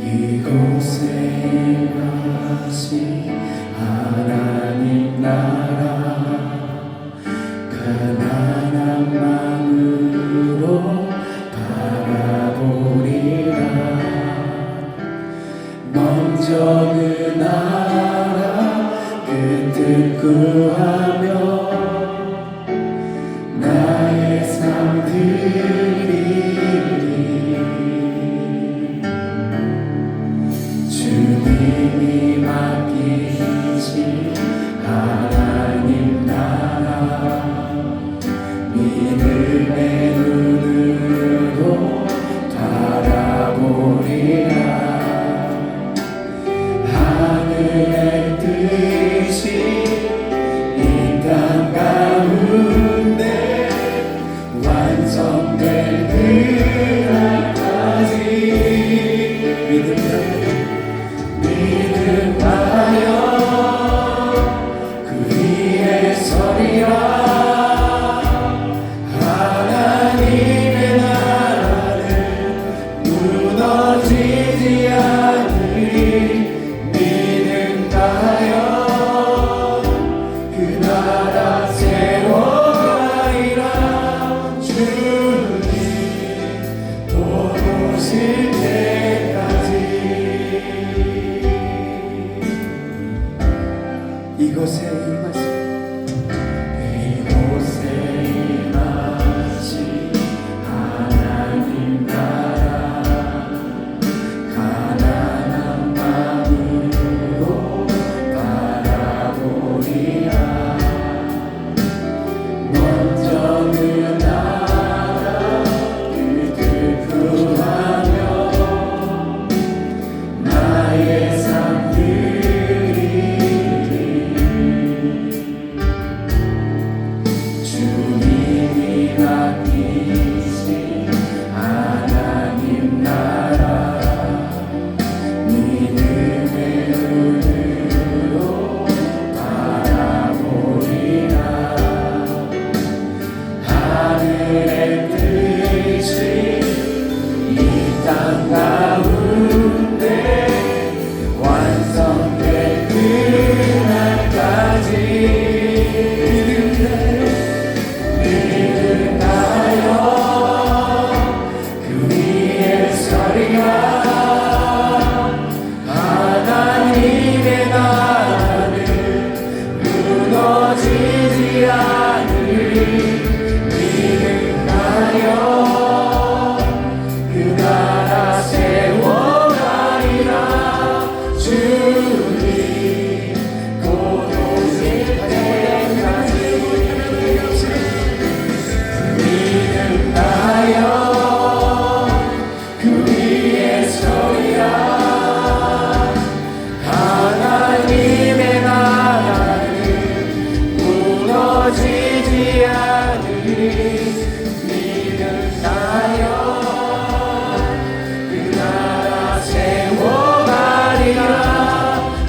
이곳에 가시 하나님 나라 가난한 마음으로 바라보리라. 먼저 그 나라 그 뜻 구하며 나의 삶 드리리. 주님이 맡기신 하나님 나라 믿음의 눈으로 바라보리라. 하늘의 뜻이 이 땅 가운데 완성될 그날까지 믿음하여 그 위에 서리라. 하나님의 나라는 무너지지 않으리. 믿음하여 그 나라 세워가리라. 주님 또 오실 때까지. 이곳에 임하신 하나님 나라 가난한 마음으로 바라보리라. 먼저 그 나라 그 뜻 구하며 나의 삶 주님이 맡기신 하나님 나라 믿음의 눈으로 바라보리라. 하늘의 뜻이 이 땅 가운데 완성될 그날까지 믿음하여 그 위에 서리라. 하나님의 나라는 무너지지 않으리. 믿음하여 그 나라 세워가리라. 주님 곧 오실 때까지 믿음하여 그 위에 서리라. 하나님의 나라는 무너지지 않으리. 믿음하여 그 나라 세워가리라.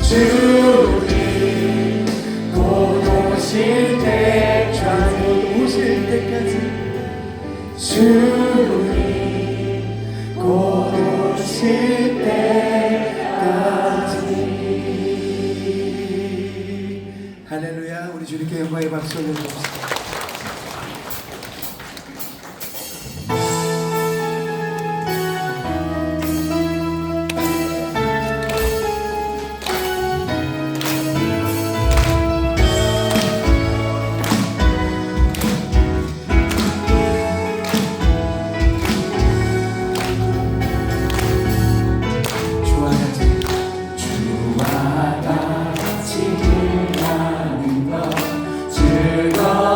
주님 곧 오실 때까지 주님 곧 오실 때까지. 할렐루야. 우리 주님께 영광의 박수 올려주십시오. 주와 같이 일하는 것 즐거워.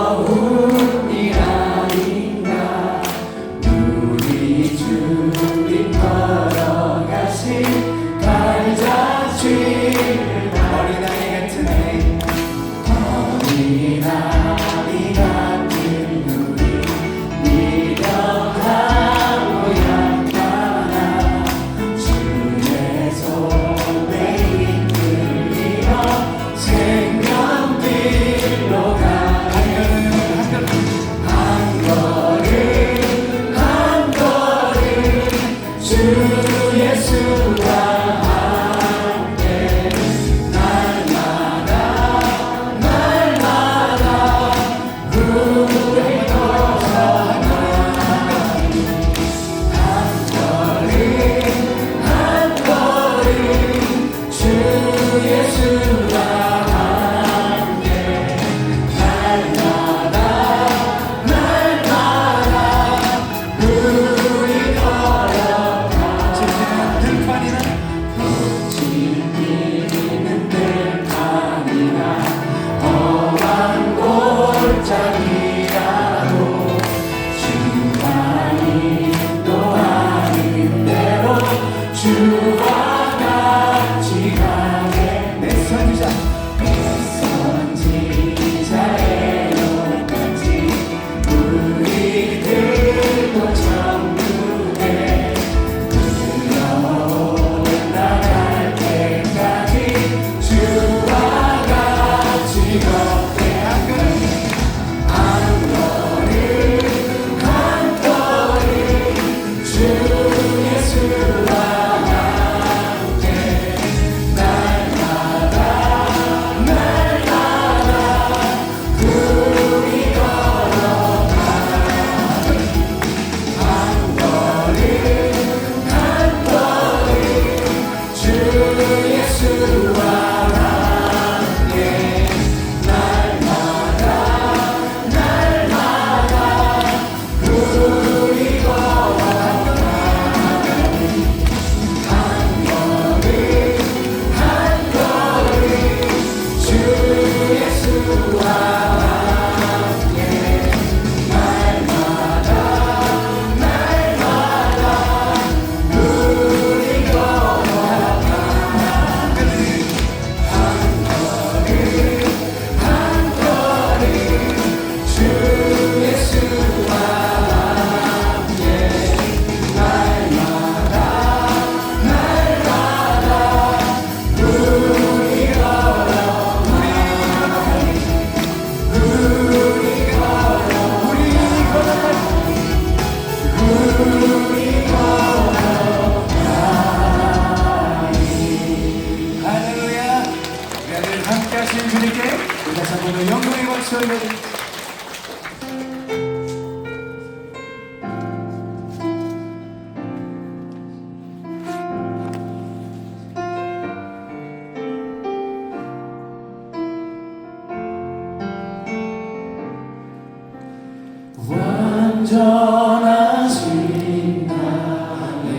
완전하신 나의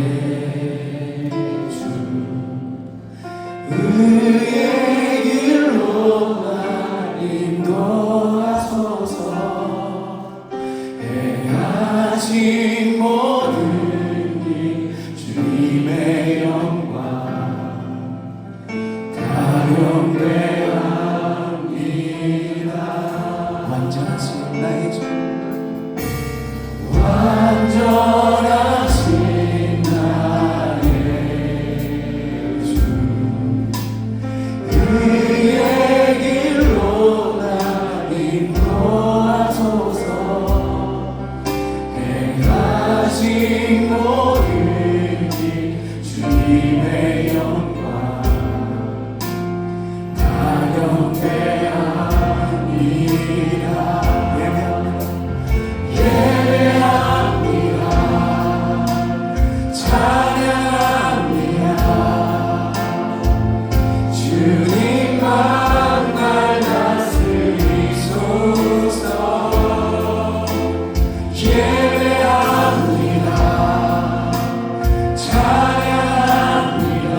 주 의의 길로 날 인도하소서 행하신 모든 일 주님의 영광 다용되합니다 완전하신 나의 주 완전하신 나의 주 의의 길로 날 인도하소서 행하신 모든 일 주님의 영광 다용되합니다 예배합니다. 찬양합니다.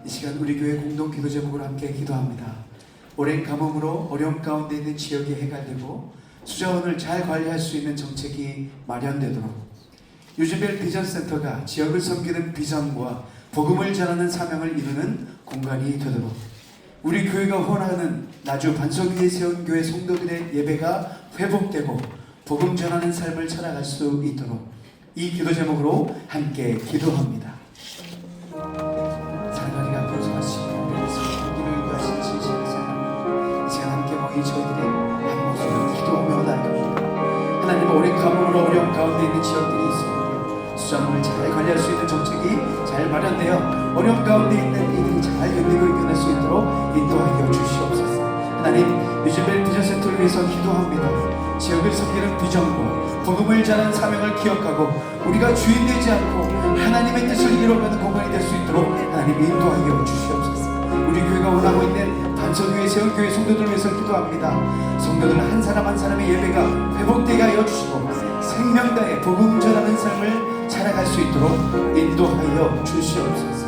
이 시간 우리 교회 공동 기도 제목으로 함께 기도합니다. 오랜 가뭄으로 어려움 가운데 있는 지역이 해갈되고 수자원을 잘 관리할 수 있는 정책이 마련되도록 유즈벨 비전센터가 지역을 섬기는 비전과 복음을 전하는 사명을 이루는 공간이 되도록 우리 교회가 후원하는 나주 반석 위에 세운 교회 성도들의 예배가 회복되고 복음 전하는 삶을 살아갈 수 있도록 이 기도 제목으로 함께 기도합니다. 사랑하리 앞으로 서가시고 기도 인도하신 진실의 사랑 이 시간 함께 모인 저희들의 한 목소리로 기도하며 나아갑니다. 하나님 오랜 가뭄으로 어려움 가운데 있는 지역들이 있습니다. 수자원을 잘 관리할 수 있는 정책이 잘 마련되어 어려움 가운데 있는 이들이 잘 견디고 이겨낼 수 있도록 인도하여 주시옵소서. 하나님 유즈벨 비전센터를 위해서 기도합니다. 지역을 섬기는 비전과 복음을 전하는 사명을 기억하고 우리가 주인 되지 않고 하나님의 뜻을 이루어가는 공간이 될 수 있도록 하나님 인도하여 주시옵소서. 우리 교회가 원하고 있는 반석 위에 세운 교회 성도들을 위해서 기도합니다. 성도들 한 사람 한 사람의 예배가 회복되게 하여 주시고 생명 다해 복음 전하는 삶을 살아갈 수 있도록 인도하여 주시옵소서.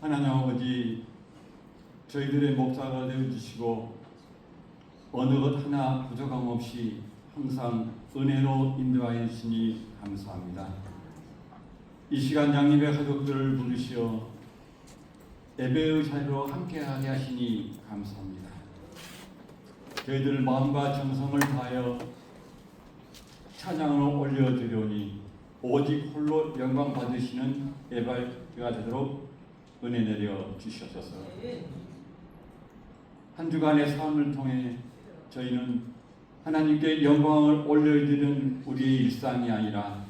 하나님 아버지, 저희들의 목자가 되어주시고 어느 것 하나 부족함 없이 항상 은혜로 인도하여 주시니 감사합니다. 이 시간 양립의 가족들을 부르시어 예배의 자리로 함께하게 하시니 감사합니다. 저희들 마음과 정성을 다하여 찬양을 올려드리오니 오직 홀로 영광 받으시는 예배가 되도록 은혜 내려 주시옵소서. 한 주간의 삶을 통해 저희는 하나님께 영광을 올려드리는 우리의 일상이 아니라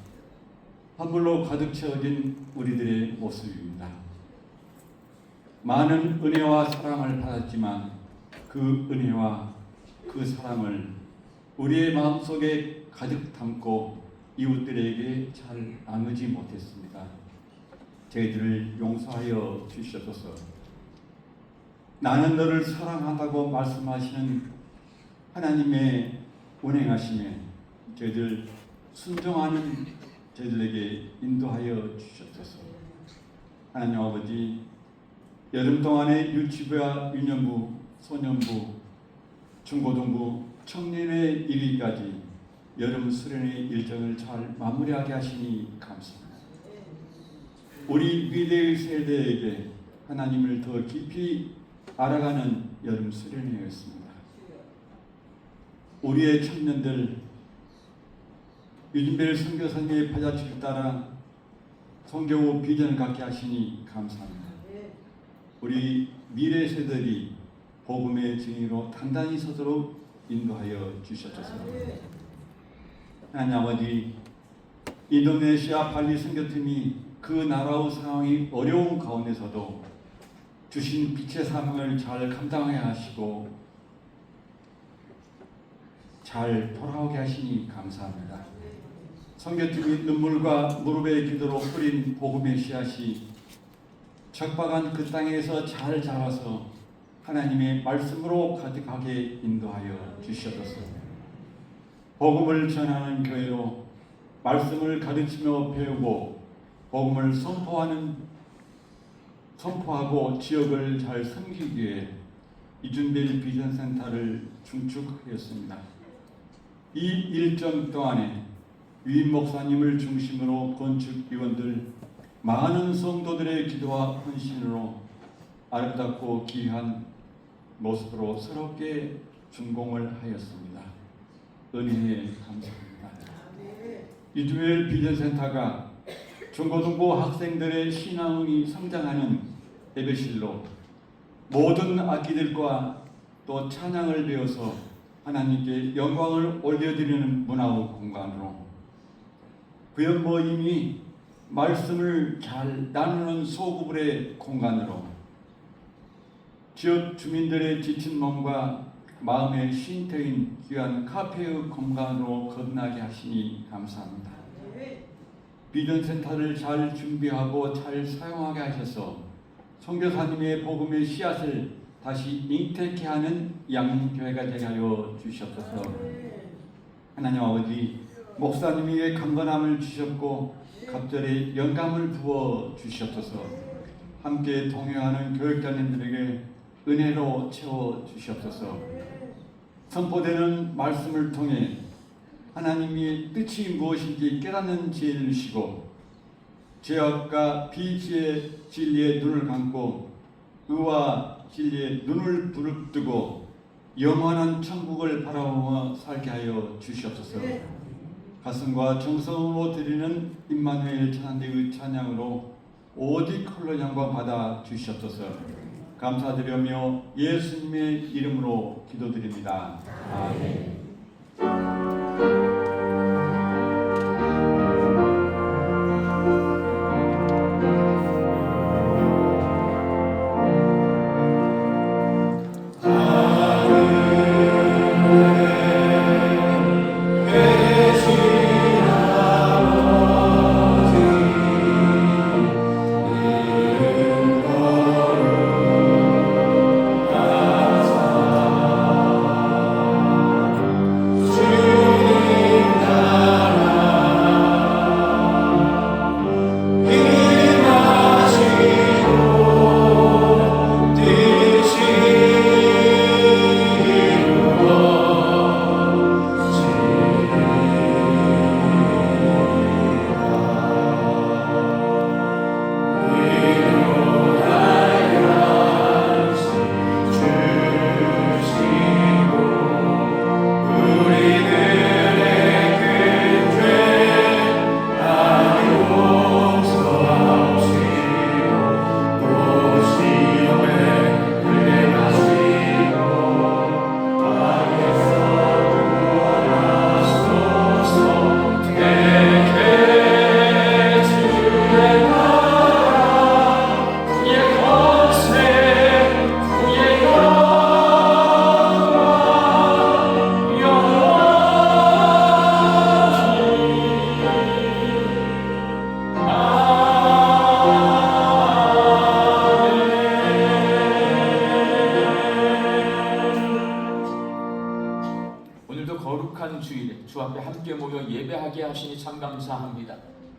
환불로 가득 채워진 우리들의 모습입니다. 많은 은혜와 사랑을 받았지만 그 은혜와 그 사랑을 우리의 마음속에 가득 담고 이웃들에게 잘 나누지 못했습니다. 저희들을 용서하여 주시옵소서. 나는 너를 사랑한다고 말씀하시는 하나님의 운행하심에 저희들 순종하는 저희들에게 인도하여 주시옵소서. 하나님 아버지, 여름 동안에 유치부와 유년부, 소년부, 중고등부, 청년의 일위까지 여름 수련의 일정을 잘 마무리하게 하시니 감사합니다. 우리 미래의 세대에게 하나님을 더 깊이 알아가는 여름 수련회였습니다. 우리의 청년들 유진벨 선교사님의 발자취를 따라 성교 비전을 갖게 하시니 감사합니다. 우리 미래 세대들이 복음의 증인으로 단단히 서도록 인도하여 주셨소서. 하나님 아버지, 인도네시아 발리 선교팀이 그 나라의 상황이 어려운 가운데서도 주신 빛의 사명을 잘 감당해야 하시고 잘 돌아오게 하시니 감사합니다. 선교팀이 눈물과 무릎의 기도로 뿌린 복음의 씨앗이 적박한 그 땅에서 잘 자라서 하나님의 말씀으로 가득하게 인도하여 주시옵소서. 복음을 전하는 교회로 말씀을 가르치며 배우고 복음을 선포하고 지역을 잘 섬기기 위해 이준벨 비전센터를 중축하였습니다. 이 일정 동안에 유임 목사님을 중심으로 건축위원들 많은 성도들의 기도와 헌신으로 아름답고 귀한 모습으로 새롭게 준공을 하였습니다. 은혜에 감사합니다. 이주엘 비전센터가 중고등부 학생들의 신앙이 성장하는 예배실로 모든 악기들과 또 찬양을 배워서 하나님께 영광을 올려드리는 문화의 공간으로 부연 모임이 말씀을 잘 나누는 소구불의 공간으로 지역 주민들의 지친 몸과 마음의 쉼터인 귀한 카페의 공간으로 거듭나게 하시니 감사합니다. 비전센터를 잘 준비하고 잘 사용하게 하셔서 선교사님의 복음의 씨앗을 다시 잉태케 하는 양림교회가 되게 하여 주시옵소서. 하나님 아버지, 목사님이 왜 강건함을 주셨고 갑절에 영감을 부어 주시옵소서. 함께 동행하는 교육자님들에게 은혜로 채워 주시옵소서. 선포되는 말씀을 통해 하나님의 뜻이 무엇인지 깨닫는 지혜를 주시고 죄악과 비지의 진리에 눈을 감고 의와 진리에 눈을 부릅뜨고 영원한 천국을 바라보며 살게 하여 주시옵소서. 가슴과 정성으로 드리는 임마누엘 찬양대의 찬양으로 오직 홀로 영광 받아 주시옵소서. 감사드리며 예수님의 이름으로 기도드립니다. 아멘. 주 앞에 함께 모여 예배하게 하시니 참 감사합니다.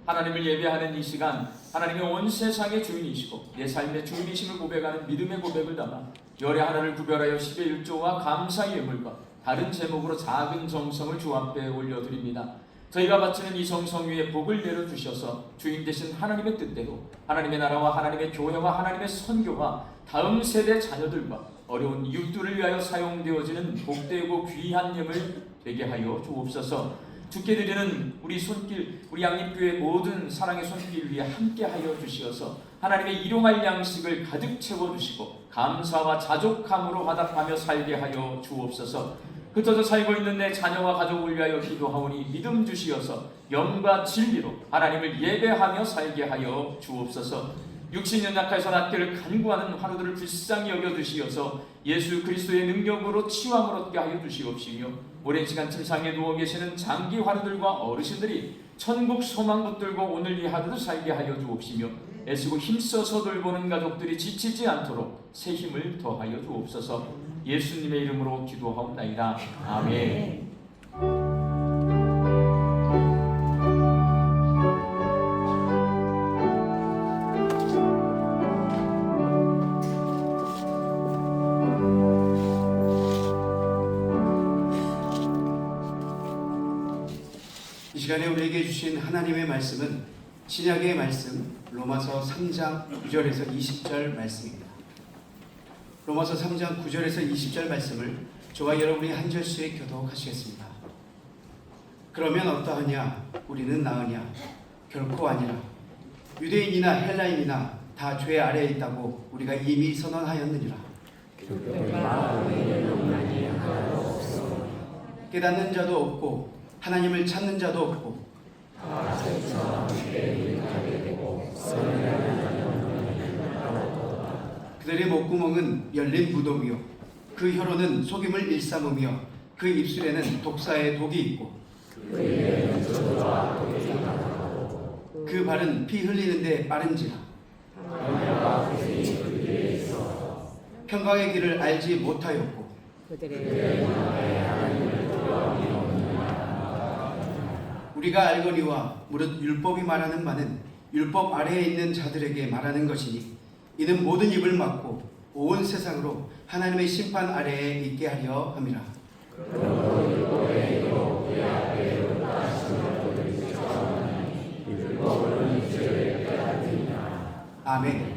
하나님을 예배하는 이 시간, 하나님의 온 세상의 주인이시고 내 삶의 주인이심을 고백하는 믿음의 고백을 담아 열의 하나를 구별하여 10의 1조와 감사의 예물과 다른 제목으로 작은 정성을 주 앞에 올려드립니다. 저희가 바치는 이 정성 위에 복을 내려주셔서 주인 되신 하나님의 뜻대로 하나님의 나라와 하나님의 교회와 하나님의 선교와 다음 세대 자녀들과 어려운 이웃들을 위하여 사용되어지는 복되고 귀한 예물 되게 하여 주옵소서. 주께 드리는 우리 손길, 우리 양립교회 모든 사랑의 손길 위에 함께 하여 주시어서 하나님의 일용할 양식을 가득 채워주시고 감사와 자족함으로 화답하며 살게 하여 주옵소서. 흩어져 살고 있는 내 자녀와 가족을 위하여 기도하오니 믿음 주시어서 영과 진리로 하나님을 예배하며 살게 하여 주옵소서. 육신 연약하여서 낫기를 간구하는 하루들을 불쌍히 여겨주시어서 예수 그리스도의 능력으로 치유함을 얻게 하여 주시옵시며 오랜 시간 침상에 누워 계시는 장기 하루들과 어르신들이 천국 소망 붙들고 오늘 이 하루를 살게 하여 주옵시며 애쓰고 힘써서 돌보는 가족들이 지치지 않도록 새 힘을 더하여 주옵소서. 예수님의 이름으로 기도하옵나이다. 아멘. 이 시간에 우리에게 주신 하나님의 말씀은 신약의 말씀 로마서 3장 9절에서 20절 말씀입니다. 로마서 3장 9절에서 20절 말씀을 저와 여러분이 한 절씩 교독하시겠습니다. 그러면 어떠하냐? 우리는 나으냐? 결코 아니라. 유대인이나 헬라인이나 다 죄 아래에 있다고 우리가 이미 선언하였느니라. 깨닫는 자도 없고 하나님을 찾는 자도 없고 그들의 목구멍은 열린 무덤이요 그 혀로는 속임을 일삼으며 그 입술에는 독사의 독이 있고 그 발은 피 흘리는데 빠른지라 평강의 길을 알지 못하였고 우리가 알거니와 무릇 율법이 말하는 바는 율법 아래에 있는 자들에게 말하는 것이니 이는 모든 입을 막고 온 세상으로 하나님의 심판 아래에 있게 하려 함이라. 아멘.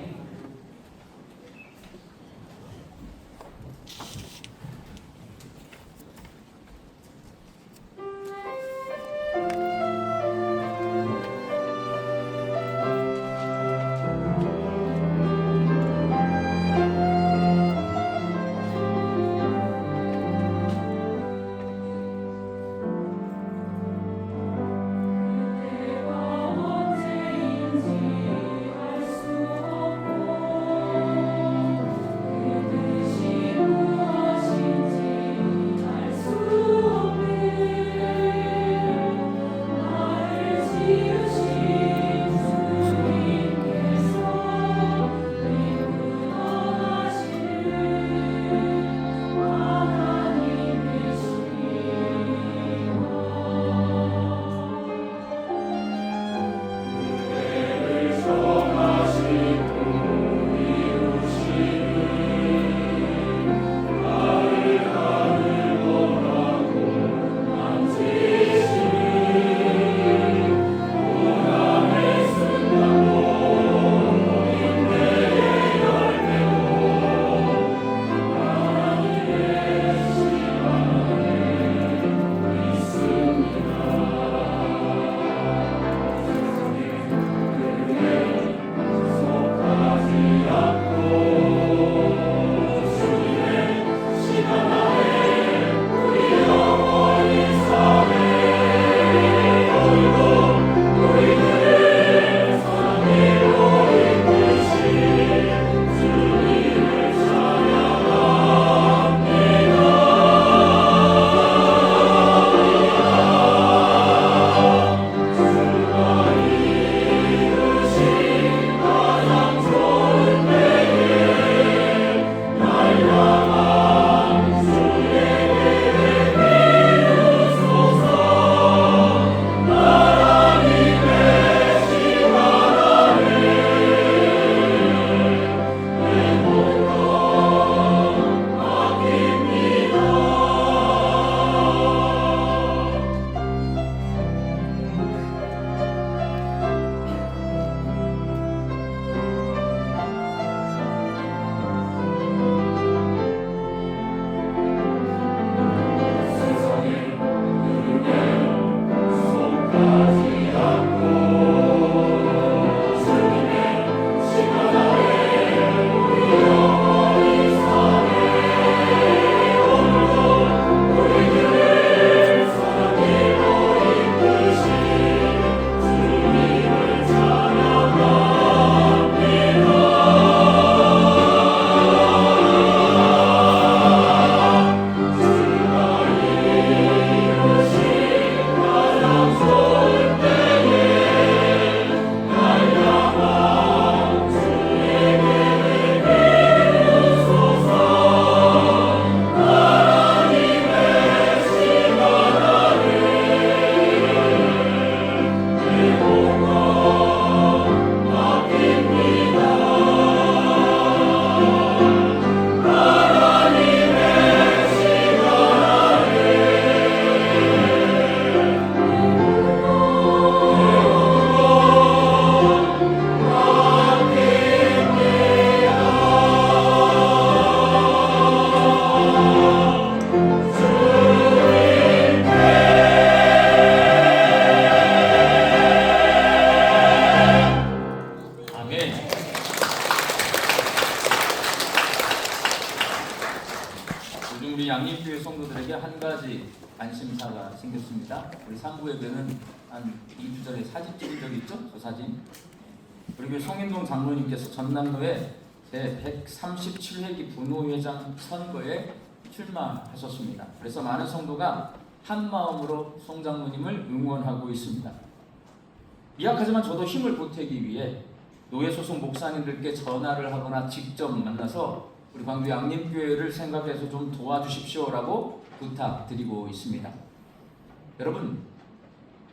우리 양림교회 성도들에게 한 가지 관심사가 생겼습니다. 우리 상부 예배는 한 2주 전에 사진 찍은 적 있죠? 저 사진. 우리 교회 성인동 장로님께서 전남도에 제137회기 분호회장 선거에 출마하셨습니다. 그래서 많은 성도가 한 마음으로 송 장로님을 응원하고 있습니다. 미약하지만 저도 힘을 보태기 위해 노예 소속 목사님들께 전화를 하거나 직접 만나서 우리 광주 양림교회를 생각해서 좀 도와주십시오라고 부탁드리고 있습니다. 여러분,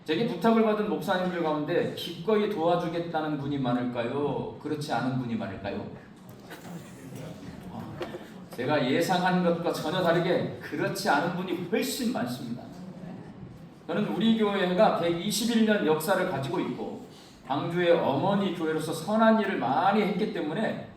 제게 부탁을 받은 목사님들 가운데 기꺼이 도와주겠다는 분이 많을까요? 그렇지 않은 분이 많을까요? 제가 예상한 것과 전혀 다르게 그렇지 않은 분이 훨씬 많습니다. 저는 우리 교회가 121년 역사를 가지고 있고 광주의 어머니 교회로서 선한 일을 많이 했기 때문에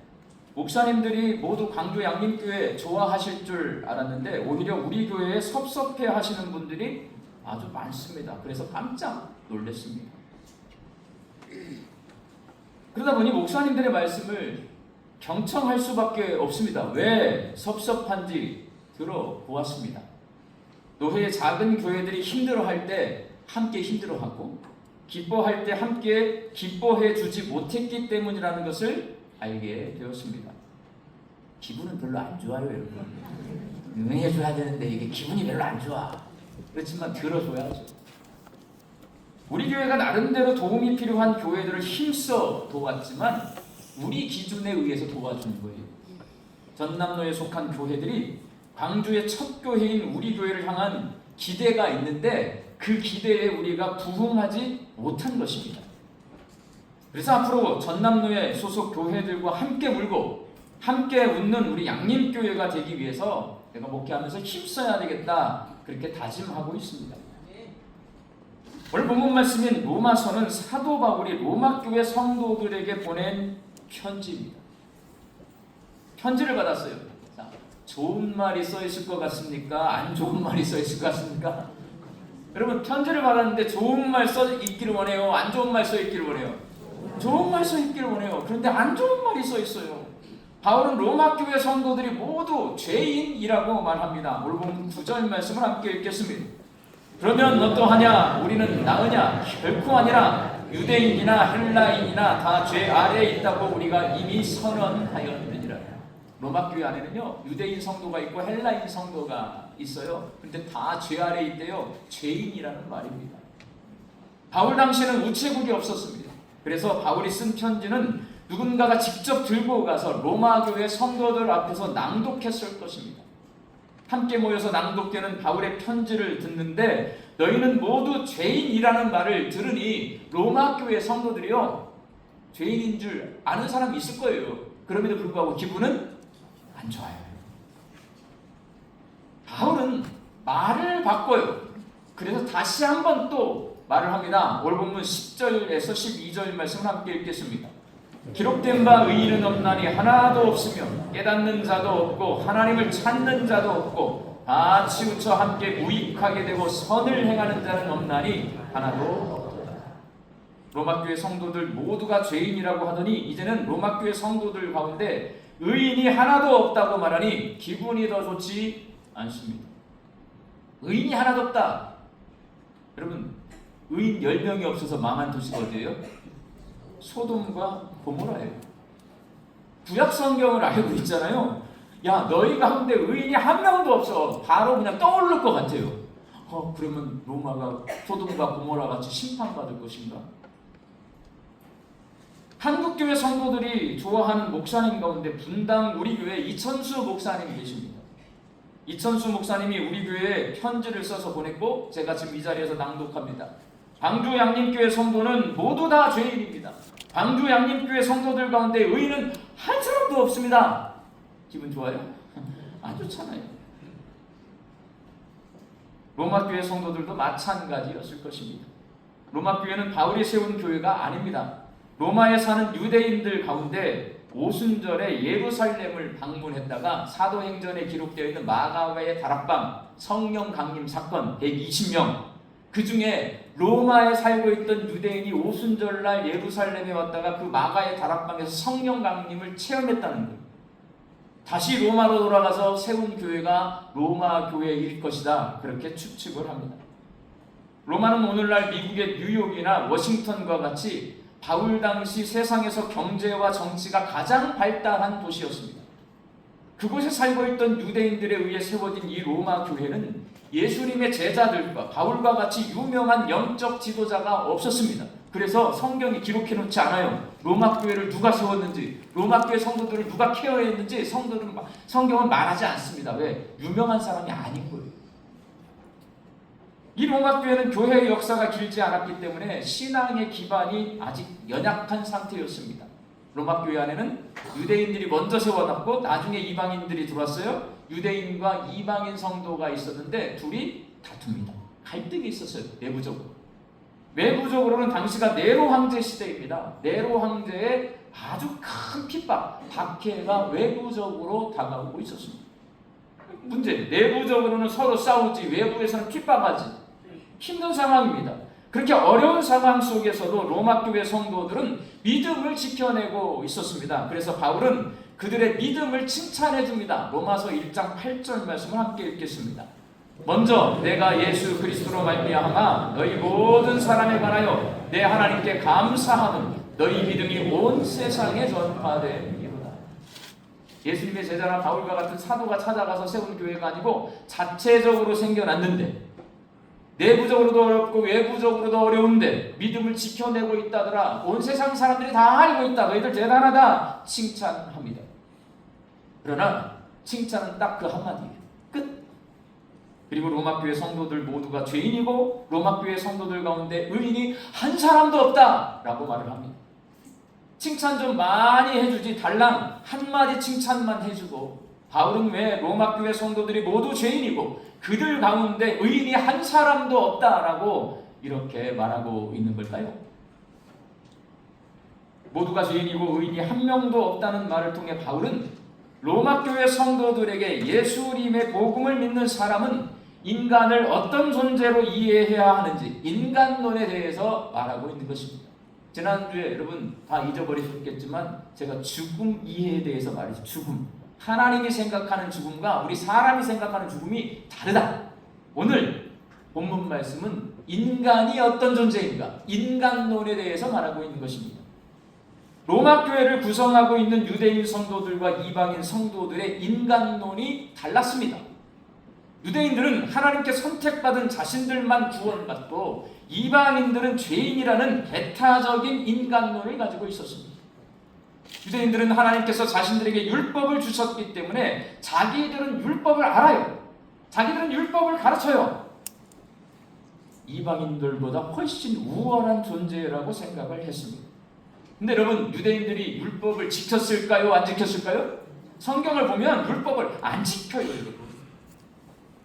목사님들이 모두 광주 양림교회 좋아하실 줄 알았는데 오히려 우리 교회에 섭섭해 하시는 분들이 아주 많습니다. 그래서 깜짝 놀랐습니다. 그러다 보니 목사님들의 말씀을 경청할 수밖에 없습니다. 왜 섭섭한지 들어보았습니다. 노회의 작은 교회들이 힘들어할 때 함께 힘들어하고 기뻐할 때 함께 기뻐해 주지 못했기 때문이라는 것을 알게 되었습니다. 기분은 별로 안 좋아요, 여러분. 응해줘야 되는데 이게 기분이 별로 안 좋아. 그렇지만 들어줘야죠. 우리 교회가 나름대로 도움이 필요한 교회들을 힘써 도왔지만 우리 기준에 의해서 도와주는 거예요. 전남로에 속한 교회들이 광주의 첫 교회인 우리 교회를 향한 기대가 있는데 그 기대에 우리가 부응하지 못한 것입니다. 그래서 앞으로 전남로의 소속 교회들과 함께 울고 함께 웃는 우리 양림교회가 되기 위해서 내가 목회하면서 힘써야 되겠다, 그렇게 다짐하고 있습니다. 오늘 본문 말씀인 로마서는 사도 바울이 로마교회 성도들에게 보낸 편지입니다. 편지를 받았어요. 자, 좋은 말이 써 있을 것 같습니까? 안 좋은 말이 써 있을 것 같습니까? 여러분, 편지를 받았는데 좋은 말 써 있기를 원해요? 안 좋은 말 써 있기를 원해요? 좋은 말 써 있기를 원해요. 그런데 안 좋은 말이 써 있어요. 바울은 로마교회 성도들이 모두 죄인이라고 말합니다. 오늘 보면 9절 말씀을 함께 읽겠습니다. 그러면 어떠하냐? 우리는 나으냐? 결코 아니라 유대인이나 헬라인이나 다 죄 아래에 있다고 우리가 이미 선언하였느니라. 로마교회 안에는요, 유대인 성도가 있고 헬라인 성도가 있어요. 그런데 다 죄 아래에 있대요. 죄인이라는 말입니다. 바울 당시에는 우체국이 없었습니다. 그래서 바울이 쓴 편지는 누군가가 직접 들고 가서 로마교회 성도들 앞에서 낭독했을 것입니다. 함께 모여서 낭독되는 바울의 편지를 듣는데 너희는 모두 죄인이라는 말을 들으니 로마교회 성도들이요, 죄인인 줄 아는 사람이 있을 거예요. 그럼에도 불구하고 기분은 안 좋아요. 바울은 말을 바꿔요. 그래서 다시 한번 또 말을 합니다. 오늘 본문 10절에서 12절 말씀을 함께 읽겠습니다. 기록된 바 의인은 없나니 하나도 없으며 깨닫는 자도 없고 하나님을 찾는 자도 없고 다 치우쳐 함께 무익하게 되고 선을 행하는 자는 없나니 하나도 없도다. 로마교회 성도들 모두가 죄인이라고 하더니 이제는 로마교회 성도들 가운데 의인이 하나도 없다고 말하니 기분이 더 좋지 않습니다. 의인이 하나도 없다. 여러분, 의인 10명이 없어서 망한 도시가 어디예요? 소돔과 고모라예요. 구약 성경을 알고 있잖아요. 야, 너희 가운데 의인이 한 명도 없어. 바로 그냥 떠오를 것 같아요. 그러면 로마가 소돔과 고모라 같이 심판받을 것인가? 한국교회 성도들이 좋아하는 목사님 가운데 분당 우리 교회 이천수 목사님이 계십니다. 이천수 목사님이 우리 교회에 편지를 써서 보냈고 제가 지금 이 자리에서 낭독합니다. 광주 양림교회 성도는 모두 다 죄인입니다. 광주 양림교회 성도들 가운데 의인은 한 사람도 없습니다. 기분 좋아요? 안 좋잖아요. 로마교회 성도들도 마찬가지였을 것입니다. 로마교회는 바울이 세운 교회가 아닙니다. 로마에 사는 유대인들 가운데 오순절에 예루살렘을 방문했다가 사도행전에 기록되어 있는 마가와의 다락방 성령 강림 사건 120명, 그 중에 로마에 살고 있던 유대인이 오순절날 예루살렘에 왔다가 그 마가의 다락방에서 성령 강림을 체험했다는 거예요. 다시 로마로 돌아가서 세운 교회가 로마 교회일 것이다, 그렇게 추측을 합니다. 로마는 오늘날 미국의 뉴욕이나 워싱턴과 같이 바울 당시 세상에서 경제와 정치가 가장 발달한 도시였습니다. 그곳에 살고 있던 유대인들에 의해 세워진 이 로마 교회는 예수님의 제자들과 바울과 같이 유명한 영적 지도자가 없었습니다. 그래서 성경이 기록해 놓지 않아요. 로마 교회를 누가 세웠는지, 로마 교회 성도들을 누가 케어했는지 성경은 말하지 않습니다. 왜? 유명한 사람이 아닌 거예요. 이 로마 교회는 교회의 역사가 길지 않았기 때문에 신앙의 기반이 아직 연약한 상태였습니다. 로마 교회 안에는 유대인들이 먼저 세워놨고 나중에 이방인들이 들어왔어요. 유대인과 이방인 성도가 있었는데 둘이 다툽니다. 갈등이 있었어요. 내부적으로. 외부적으로는 당시가 네로 황제 시대입니다. 네로 황제의 아주 큰 핍박, 박해가 외부적으로 다가오고 있었습니다. 문제, 내부적으로는 서로 싸우지, 외부에서는 핍박하지. 힘든 상황입니다. 그렇게 어려운 상황 속에서도 로마 교회 성도들은 믿음을 지켜내고 있었습니다. 그래서 바울은 그들의 믿음을 칭찬해 줍니다. 로마서 1장 8절 말씀을 함께 읽겠습니다. 먼저 내가 예수 그리스도로 말미암아 너희 모든 사람에 관하여 내 하나님께 감사함은 너희 믿음이 온 세상에 전파되리로다. 예수님의 제자나 바울과 같은 사도가 찾아가서 세운 교회가 아니고 자체적으로 생겨났는데 내부적으로도 어렵고 외부적으로도 어려운데 믿음을 지켜내고 있다더라. 온 세상 사람들이 다 알고 있다. 너희들 대단하다. 칭찬합니다. 그러나 칭찬은 딱 그 한마디예요. 끝. 그리고 로마교회 성도들 모두가 죄인이고 로마교회 성도들 가운데 의인이 한 사람도 없다 라고 말을 합니다. 칭찬 좀 많이 해주지 달랑 한마디 칭찬만 해주고 바울은 왜 로마교회 성도들이 모두 죄인이고 그들 가운데 의인이 한 사람도 없다라고 이렇게 말하고 있는 걸까요? 모두가 죄인이고 의인이 한 명도 없다는 말을 통해 바울은 로마교회 성도들에게 예수님의 복음을 믿는 사람은 인간을 어떤 존재로 이해해야 하는지 인간론에 대해서 말하고 있는 것입니다. 지난주에 여러분 다 잊어버리셨겠지만 제가 죽음 이해에 대해서 말했죠. 죽음. 하나님이 생각하는 죽음과 우리 사람이 생각하는 죽음이 다르다. 오늘 본문 말씀은 인간이 어떤 존재인가? 인간론에 대해서 말하고 있는 것입니다. 로마 교회를 구성하고 있는 유대인 성도들과 이방인 성도들의 인간론이 달랐습니다. 유대인들은 하나님께 선택받은 자신들만 구원받고 이방인들은 죄인이라는 배타적인 인간론을 가지고 있었습니다. 유대인들은 하나님께서 자신들에게 율법을 주셨기 때문에 자기들은 율법을 알아요. 자기들은 율법을 가르쳐요. 이방인들보다 훨씬 우월한 존재라고 생각을 했습니다. 근데 여러분 유대인들이 율법을 지켰을까요? 안 지켰을까요? 성경을 보면 율법을 안 지켜요. 여러분.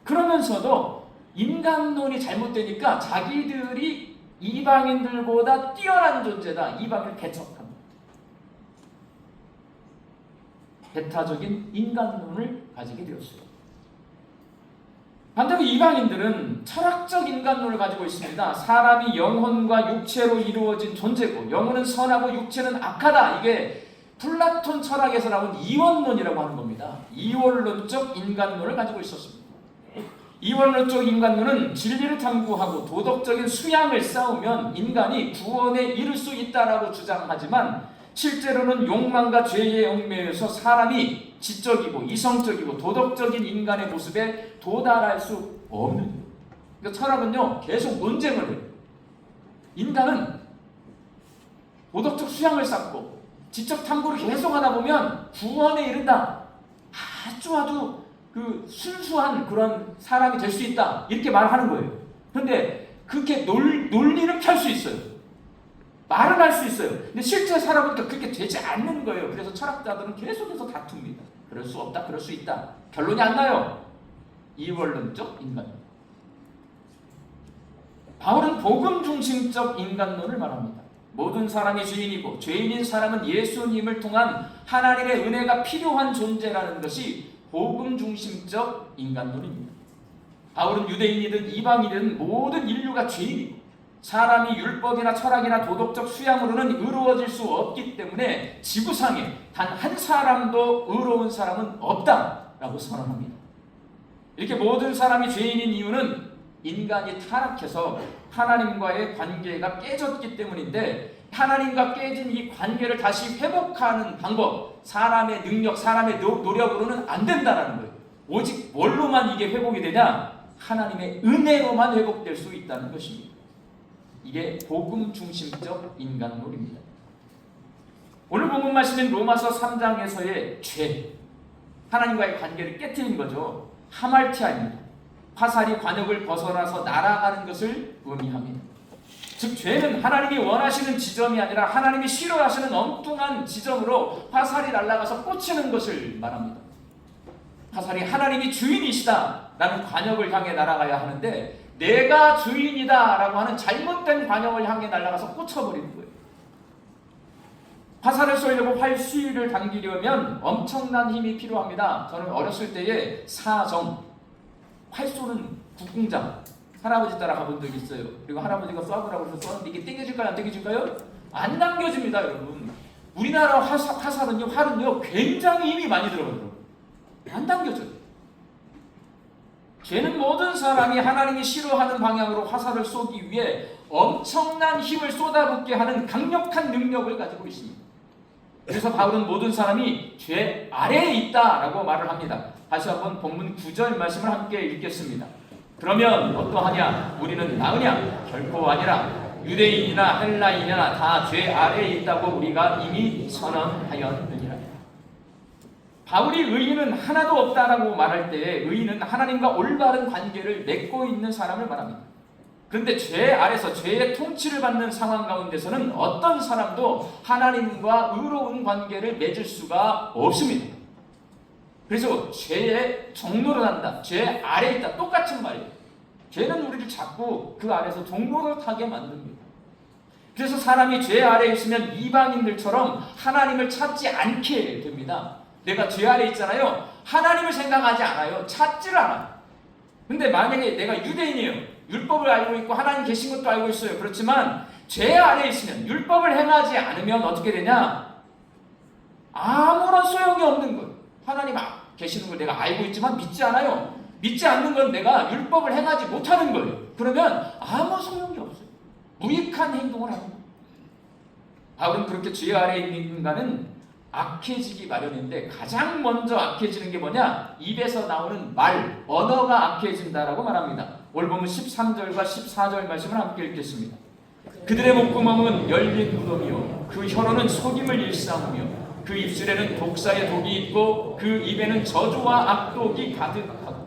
그러면서도 인간론이 잘못되니까 자기들이 이방인들보다 뛰어난 존재다. 이방인을 배척합니다. 배타적인 인간론을 가지게 되었어요. 반대로 이방인들은 철학적 인간론을 가지고 있습니다. 사람이 영혼과 육체로 이루어진 존재고 영혼은 선하고 육체는 악하다. 이게 플라톤 철학에서 나온 이원론이라고 하는 겁니다. 이원론적 인간론을 가지고 있었습니다. 이원론적 인간론은 진리를 탐구하고 도덕적인 수양을 쌓으면 인간이 구원에 이를 수 있다라고 주장하지만 실제로는 욕망과 죄에 얽매여서 사람이 지적이고 이성적이고 도덕적인 인간의 모습에 도달할 수 없는 거예요. 그러니까 철학은요 계속 논쟁을 해요. 인간은 도덕적 수양을 쌓고 지적 탐구를 계속 하다 보면 구원에 이른다. 아주 그 순수한 그런 사람이 될 수 있다. 이렇게 말하는 거예요. 그런데 그렇게 논리는 펼 수 있어요. 말은 할 수 있어요. 근데 실제 살아보니까 그렇게 되지 않는 거예요. 그래서 철학자들은 계속해서 다툽니다. 그럴 수 없다, 그럴 수 있다. 결론이 안 나요. 이원론적 인간론. 바울은 복음 중심적 인간론을 말합니다. 모든 사람이 죄인이고 죄인인 사람은 예수님을 통한 하나님의 은혜가 필요한 존재라는 것이 복음 중심적 인간론입니다. 바울은 유대인이든 이방인이든 모든 인류가 죄인이고 사람이 율법이나 철학이나 도덕적 수양으로는 의로워질 수 없기 때문에 지구상에 단 한 사람도 의로운 사람은 없다라고 선언합니다. 이렇게 모든 사람이 죄인인 이유는 인간이 타락해서 하나님과의 관계가 깨졌기 때문인데 하나님과 깨진 이 관계를 다시 회복하는 방법, 사람의 능력, 사람의 노력으로는 안 된다는 거예요. 오직 뭘로만 이게 회복이 되냐? 하나님의 은혜로만 회복될 수 있다는 것입니다. 이게 복음 중심적 인간론입니다. 오늘 본문 말씀인 로마서 3장에서의 죄, 하나님과의 관계를 깨트린 거죠. 하말티아입니다. 화살이 관역을 벗어나서 날아가는 것을 의미합니다. 즉 죄는 하나님이 원하시는 지점이 아니라 하나님이 싫어하시는 엉뚱한 지점으로 화살이 날아가서 꽂히는 것을 말합니다. 화살이 하나님이 주인이시다라는 관역을 향해 날아가야 하는데 내가 주인이다라고 하는 잘못된 관역을 향해 날아가서 꽂혀버리는 거예요. 화살을 쏘려고 활수위를 당기려면 엄청난 힘이 필요합니다. 저는 어렸을 때에 사정, 활 쏘는 국궁장 할아버지 따라 가본 적이 있어요. 그리고 할아버지가 쏴보라고 해서 쏘는데 이게 땡겨질까요? 안 땡겨질까요? 안 당겨집니다, 여러분. 우리나라 화살은요, 활은요, 굉장히 힘이 많이 들어가더라고요. 안 당겨져요. 죄는 모든 사람이 하나님이 싫어하는 방향으로 화살을 쏘기 위해 엄청난 힘을 쏟아붓게 하는 강력한 능력을 가지고 있습니다. 그래서 바울은 모든 사람이 죄 아래에 있다라고 말을 합니다. 다시 한번 본문 9절 말씀을 함께 읽겠습니다. 그러면 어떠하냐? 우리는 나으냐? 결코 아니라 유대인이나 헬라인이나 다 죄 아래에 있다고 우리가 이미 선언하였느니라. 바울이 의인은 하나도 없다라고 말할 때에 의인은 하나님과 올바른 관계를 맺고 있는 사람을 말합니다. 그런데 죄 아래서 죄의 통치를 받는 상황 가운데서는 어떤 사람도 하나님과 의로운 관계를 맺을 수가 없습니다. 그래서 죄의 종로를 한다, 죄 아래에 있다, 똑같은 말이에요. 죄는 우리를 자꾸 그 아래서 종로를 타게 만듭니다. 그래서 사람이 죄 아래에 있으면 이방인들처럼 하나님을 찾지 않게 됩니다. 내가 죄 아래에 있잖아요. 하나님을 생각하지 않아요. 찾지를 않아요. 근데 만약에 내가 유대인이에요. 율법을 알고 있고 하나님 계신 것도 알고 있어요. 그렇지만 죄 아래에 있으면, 율법을 행하지 않으면 어떻게 되냐? 아무런 소용이 없는 거예요. 하나님 계시는 걸 내가 알고 있지만 믿지 않아요. 믿지 않는 건 내가 율법을 행하지 못하는 거예요. 그러면 아무 소용이 없어요. 무익한 행동을 하는 거예요. 바울은 그렇게 죄 아래에 있는 인간은 악해지기 마련인데 가장 먼저 악해지는 게 뭐냐? 입에서 나오는 말, 언어가 악해진다라고 말합니다. 오늘 보면 13절과 14절 말씀을 함께 읽겠습니다. 그들의 목구멍은 열린 무덤이요 그 혀로는 속임을 일삼으며 그 입술에는 독사의 독이 있고 그 입에는 저주와 악독이 가득하고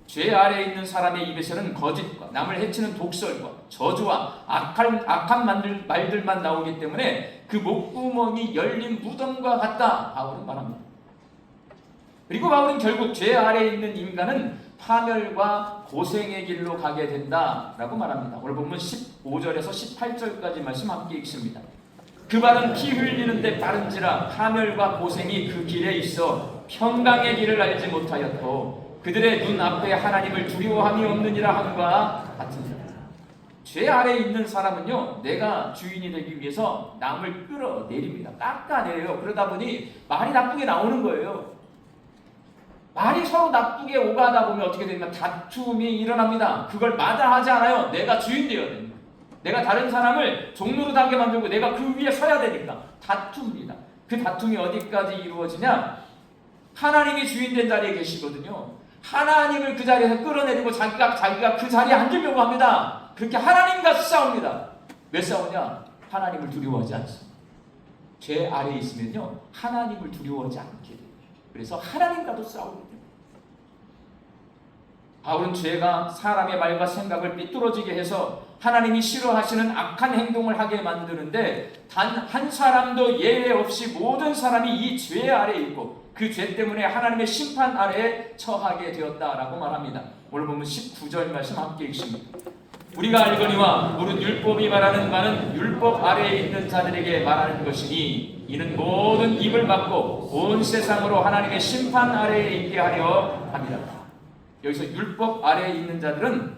죄 아래에 있는 사람의 입에서는 거짓과 남을 해치는 독설과 저주와 악한 말들만 나오기 때문에 그 목구멍이 열린 무덤과 같다. 바울은 말합니다. 그리고 바울은 결국 죄 아래에 있는 인간은 파멸과 고생의 길로 가게 된다라고 말합니다. 오늘 보면 15절에서 18절까지 말씀 함께 읽습니다. 그 발은 피 흘리는데 빠른지라 파멸과 고생이 그 길에 있어 평강의 길을 알지 못하였고 그들의 눈 앞에 하나님을 두려워함이 없느니라 함과 같으니라. 죄 아래에 있는 사람은요, 내가 주인이 되기 위해서 남을 끌어내립니다. 깎아내려요. 그러다 보니 말이 나쁘게 나오는 거예요. 말이 서로 나쁘게 오가다 보면 어떻게 됩니까? 다툼이 일어납니다. 그걸 마다하지 않아요. 내가 주인 되어야 됩니다. 내가 다른 사람을 종로로 당게 만들고 내가 그 위에 서야 되니까 다툽니다. 그 다툼이 어디까지 이루어지냐? 하나님이 주인된 자리에 계시거든요. 하나님을 그 자리에서 끌어내리고 자기가 그 자리에 앉으려고 합니다. 그렇게 하나님과 싸웁니다. 왜 싸우냐? 하나님을 두려워하지 않습니다. 죄 아래에 있으면요, 하나님을 두려워하지 않게 돼요. 그래서 하나님과도 싸우게 됩니다. 바울은 죄가 사람의 말과 생각을 삐뚤어지게 해서 하나님이 싫어하시는 악한 행동을 하게 만드는데 단 한 사람도 예외 없이 모든 사람이 이 죄 아래에 있고 그 죄 때문에 하나님의 심판 아래에 처하게 되었다라고 말합니다. 오늘 보면 19절 말씀 함께 읽습니다. 우리가 알거니와 무릇 율법이 말하는 바는 율법 아래에 있는 자들에게 말하는 것이니 이는 모든 입을 막고 온 세상으로 하나님의 심판 아래에 있게 하려 합니다. 여기서 율법 아래에 있는 자들은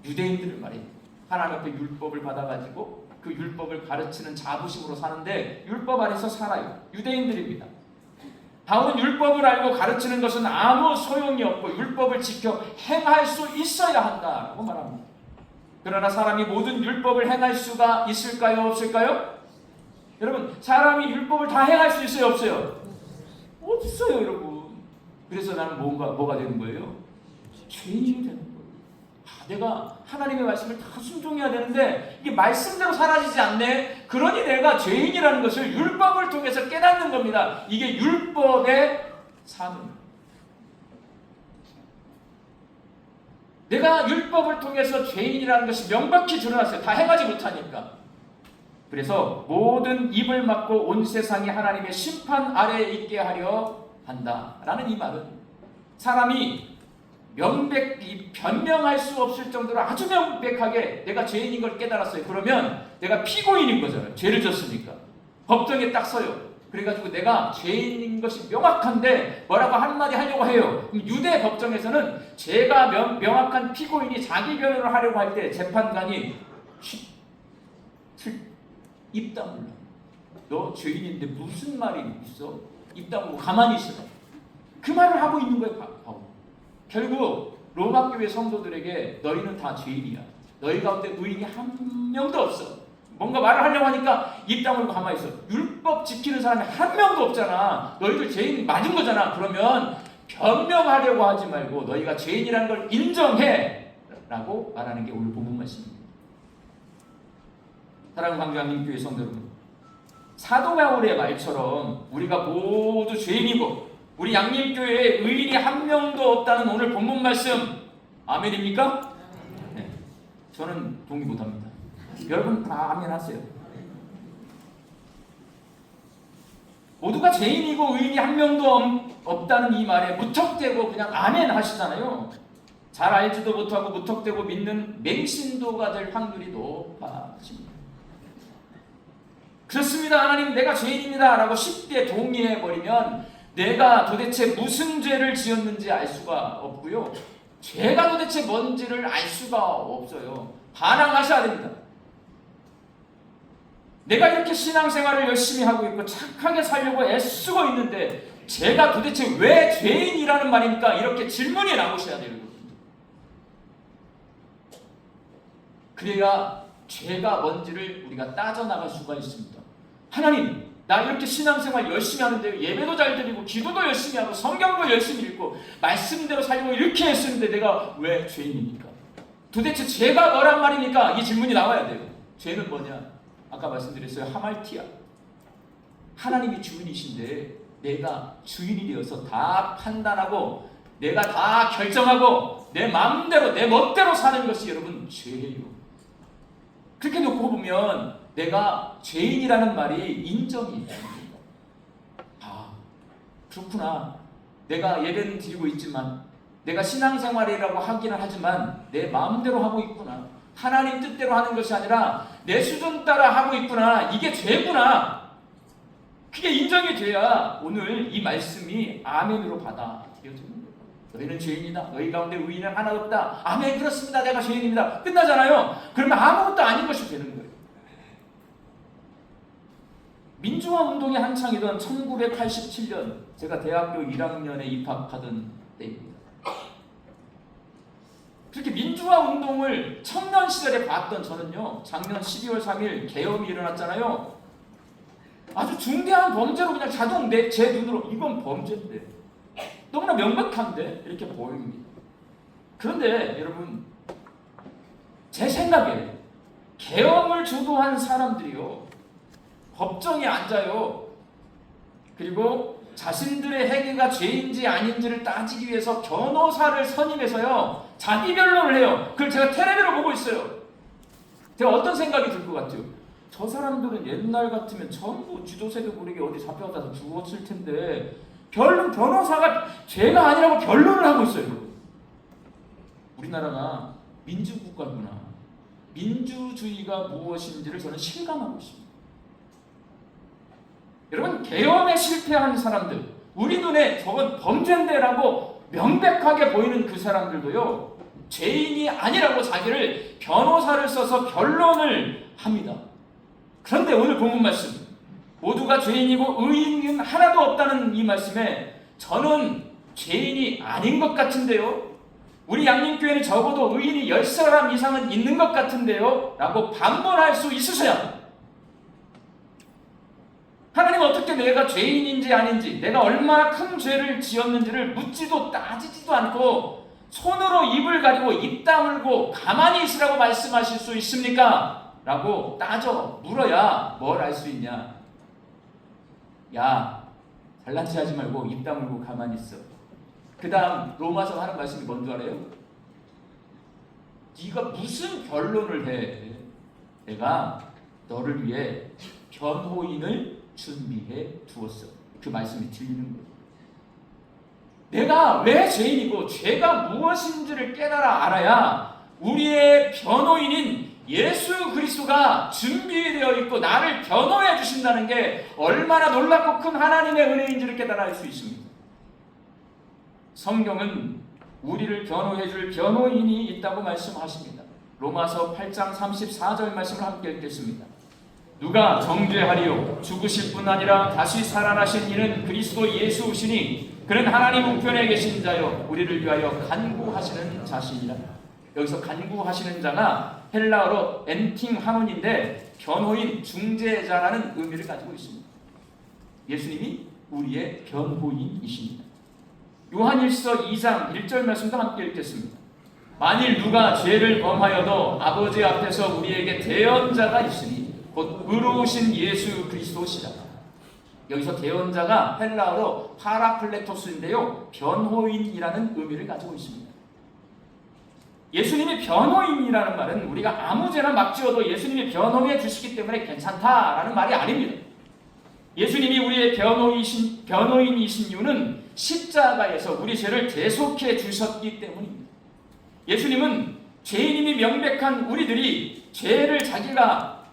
유대인들을 말해요. 하나님 앞에 율법을 받아가지고 그 율법을 가르치는 자부심으로 사는데 율법 아래서 살아요. 유대인들입니다. 바울은 율법을 알고 가르치는 것은 아무 소용이 없고 율법을 지켜 행할 수 있어야 한다라고 말합니다. 그러나 사람이 모든 율법을 행할 수가 있을까요? 없을까요? 여러분, 사람이 율법을 다 행할 수 있어요? 없어요? 없어요, 여러분. 그래서 나는 뭐가 되는 거예요? 죄인이 되는 거예요. 내가 하나님의 말씀을 다 순종해야 되는데 이게 말씀대로 사라지지 않네. 그러니 내가 죄인이라는 것을 율법을 통해서 깨닫는 겁니다. 이게 율법의 삶입니다. 내가 율법을 통해서 죄인이라는 것이 명백히 드러났어요. 다 행하지 못하니까. 그래서 모든 입을 막고 온 세상이 하나님의 심판 아래에 있게 하려 한다라는 이 말은 사람이 명백히 변명할 수 없을 정도로 아주 명백하게 내가 죄인인 걸 깨달았어요. 그러면 내가 피고인인 거잖아요. 죄를 졌으니까. 법정에 딱 서요. 그래가지고 내가 죄인인 것이 명확한데 뭐라고 한마디 하려고 해요. 그럼 유대 법정에서는 제가 명확한 피고인이 자기 변호를 하려고 할 때 재판관이 입 다물라. 너 죄인인데 무슨 말이 있어? 입 다물고 가만히 있어. 그 말을 하고 있는 거예요. 바로. 결국 로마 교회 성도들에게 너희는 다 죄인이야. 너희 가운데 의인이 한 명도 없어. 뭔가 말을 하려고 하니까 입 다물고 가만히 있어. 율법 지키는 사람이 한 명도 없잖아. 너희들 죄인 맞은 거잖아. 그러면 변명하려고 하지 말고 너희가 죄인이라는 걸 인정해 라고 말하는 게 오늘 본문 말씀입니다. 사랑하는 광주양림교회 성도 여러분, 사도 바울의 말처럼 우리가 모두 죄인이고 우리 양림교회에 의인이 한 명도 없다는 오늘 본문 말씀 아멘입니까? 네, 저는 동의 못합니다. 여러분 다 아멘 하세요. 모두가 죄인이고 의인이 한 명도 없다는 이 말에 무턱대고 그냥 아멘 하시잖아요. 잘 알지도 못하고 무턱대고 믿는 맹신도가 될 확률이 높아집니다. 그렇습니다. 하나님 내가 죄인입니다 라고 쉽게 동의해버리면 내가 도대체 무슨 죄를 지었는지 알 수가 없고요. 죄가 도대체 뭔지를 알 수가 없어요. 반항하셔야 됩니다. 내가 이렇게 신앙생활을 열심히 하고 있고 착하게 살려고 애쓰고 있는데 제가 도대체 왜 죄인이라는 말입니까? 이렇게 질문이 나오셔야 돼요. 그래야 죄가 뭔지를 우리가 따져나갈 수가 있습니다. 하나님, 나 이렇게 신앙생활 열심히 하는데 예배도 잘 드리고 기도도 열심히 하고 성경도 열심히 읽고 말씀대로 살려고 이렇게 했었는데 내가 왜 죄인입니까? 도대체 죄가 뭐란 말입니까? 이 질문이 나와야 돼요. 죄는 뭐냐? 아까 말씀드렸어요. 하말티아. 하나님이 주인이신데 내가 주인이 되어서 다 판단하고 내가 다 결정하고 내 마음대로 내 멋대로 사는 것이 여러분 죄예요. 그렇게 놓고 보면 내가 죄인이라는 말이 인정이 됩니다. 아, 그렇구나. 내가 예배는 드리고 있지만 내가 신앙생활이라고 하기는 하지만 내 마음대로 하고 있구나. 하나님 뜻대로 하는 것이 아니라 내 수준 따라 하고 있구나. 이게 죄구나. 그게 인정이 돼야 오늘 이 말씀이 아멘으로 받아들여지는 거예요. 너희는 죄인이다. 너희 가운데 의인은 하나도 없다. 아멘, 그렇습니다. 내가 죄인입니다. 끝나잖아요. 그러면 아무것도 아닌 것이 되는 거예요. 민주화 운동이 한창이던 1987년 제가 대학교 1학년에 입학하던 때입니다. 그렇게 민주화 운동을 청년 시절에 봤던 저는요, 작년 12월 3일 계엄이 일어났잖아요. 아주 중대한 범죄로 그냥 자동 제 눈으로 이건 범죄인데 너무나 명백한데 이렇게 보입니다. 그런데 여러분, 제 생각에 계엄을 주도한 사람들이요, 법정에 앉아요. 그리고 자신들의 행위가 죄인지 아닌지를 따지기 위해서 변호사를 선임해서요, 자기 변론을 해요. 그걸 제가 텔레비로 보고 있어요. 제가 어떤 생각이 들 것 같아요? 저 사람들은 옛날 같으면 전부 쥐도새도 모르게 어디 잡혀가서 죽었을 텐데 변호사가 죄가 아니라고 변론을 하고 있어요. 우리나라가 민주국가구나. 민주주의가 무엇인지를 저는 실감하고 있습니다. 여러분, 계엄에 실패한 사람들, 우리 눈에 저건 범죄인데라고 명백하게 보이는 그 사람들도요, 죄인이 아니라고 자기를 변호사를 써서 변론을 합니다. 그런데 오늘 본문 말씀, 모두가 죄인이고 의인은 하나도 없다는 이 말씀에 저는 죄인이 아닌 것 같은데요, 우리 양림교회는 적어도 의인이 10사람 이상은 있는 것 같은데요 라고 반문할 수 있으셔야 합니다. 하나님 어떻게 내가 죄인인지 아닌지, 내가 얼마나 큰 죄를 지었는지를 묻지도 따지지도 않고 손으로 입을 가리고 입 다물고 가만히 있으라고 말씀하실 수 있습니까? 라고 물어야 뭘 알 수 있냐? 야, 잘난 체 하지 말고 입 다물고 가만히 있어. 그 다음 로마서 하는 말씀이 뭔 줄 알아요? 네가 무슨 변론을 해? 내가 너를 위해 변호인을 준비해 두었어. 그 말씀이 들리는 거예요. 내가 왜 죄인이고 죄가 무엇인지를 깨달아 알아야 우리의 변호인인 예수 그리스도가 준비되어 있고 나를 변호해 주신다는 게 얼마나 놀랍고 큰 하나님의 은혜인지를 깨달아 알 수 있습니다. 성경은 우리를 변호해 줄 변호인이 있다고 말씀하십니다. 로마서 8장 34절 말씀을 함께 읽겠습니다. 누가 정죄하리요? 죽으실 뿐 아니라 다시 살아나신 이는 그리스도 예수시니 그는 하나님 우편에 계신 자요 우리를 위하여 간구하시는 자시니라. 여기서 간구하시는 자가 헬라어로 엔팅하논인데 변호인, 중재자라는 의미를 가지고 있습니다. 예수님이 우리의 변호인이십니다. 요한일서 2장 1절 말씀도 함께 읽겠습니다. 만일 누가 죄를 범하여도 아버지 앞에서 우리에게 대언자가 있으니 곧 의로우신 예수 그리스도시라. 여기서 대언자가 헬라어로 파라클레토스인데요, 변호인이라는 의미를 가지고 있습니다. 예수님이 변호인이라는 말은 우리가 아무 죄나 막 지어도 예수님이 변호해 주시기 때문에 괜찮다라는 말이 아닙니다. 예수님이 우리의 변호인이신 이유는 십자가에서 우리 죄를 대속해 주셨기 때문입니다. 예수님은 죄인임이 명백한 우리들이 죄를 자기가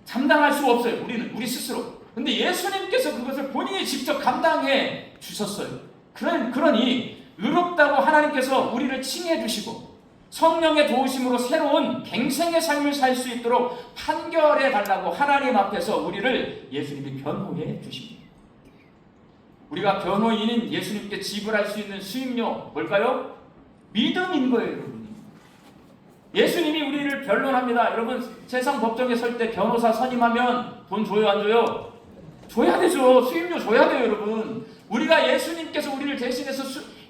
감당할 수 없어요. 우리 스스로. 근데 예수님께서 그것을 본인이 직접 감당해 주셨어요. 그러니 의롭다고 하나님께서 우리를 칭해 주시고 성령의 도우심으로 새로운 갱생의 삶을 살 수 있도록 판결해 달라고 하나님 앞에서 우리를 예수님이 변호해 주십니다. 우리가 변호인인 예수님께 지불할 수 있는 수임료 뭘까요? 믿음인 거예요, 여러분. 예수님이 우리를 변론합니다. 여러분, 세상 법정에 설 때 변호사 선임하면 돈 줘요, 안 줘요? 줘야 되죠. 수임료 줘야 돼요, 여러분. 우리가 예수님께서 우리를 대신해서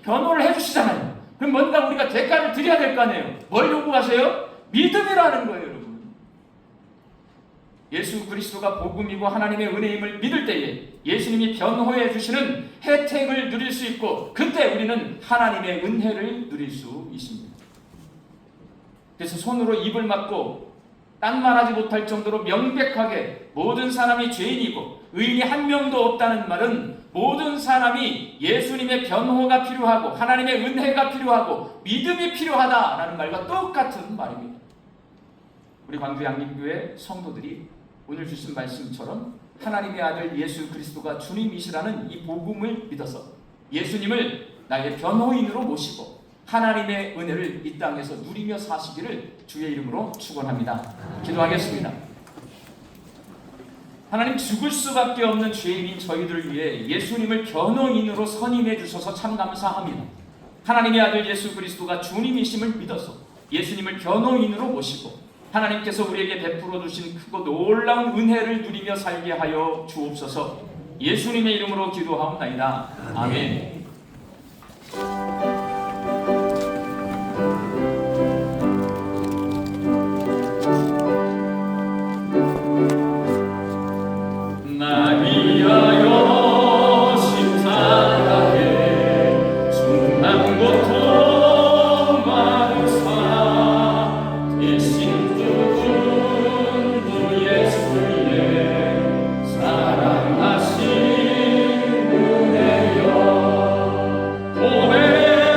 변호를 해주시잖아요. 그럼 뭔가 우리가 대가를 드려야 될 거 아니에요. 뭘 요구하세요? 믿음이라는 거예요, 여러분. 예수 그리스도가 복음이고 하나님의 은혜임을 믿을 때에 예수님이 변호해 주시는 혜택을 누릴 수 있고 그때 우리는 하나님의 은혜를 누릴 수 있습니다. 그래서 손으로 입을 막고 딴 말하지 못할 정도로 명백하게 모든 사람이 죄인이고 의인이 한 명도 없다는 말은 모든 사람이 예수님의 변호가 필요하고 하나님의 은혜가 필요하고 믿음이 필요하다라는 말과 똑같은 말입니다. 우리 광주 양림교회 성도들이 오늘 주신 말씀처럼 하나님의 아들 예수 그리스도가 주님이시라는 이 복음을 믿어서 예수님을 나의 변호인으로 모시고 하나님의 은혜를 이 땅에서 누리며 사시기를 주의 이름으로 축원합니다. 기도하겠습니다. 하나님, 죽을 수밖에 없는 죄인인 저희들을 위해 예수님을 변호인으로 선임해 주셔서 참 감사합니다. 하나님의 아들 예수 그리스도가 주님이심을 믿어서 예수님을 변호인으로 모시고 하나님께서 우리에게 베풀어 주신 크고 놀라운 은혜를 누리며 살게 하여 주옵소서. 예수님의 이름으로 기도하옵나이다. 아멘. 사랑하신 은혜여 고백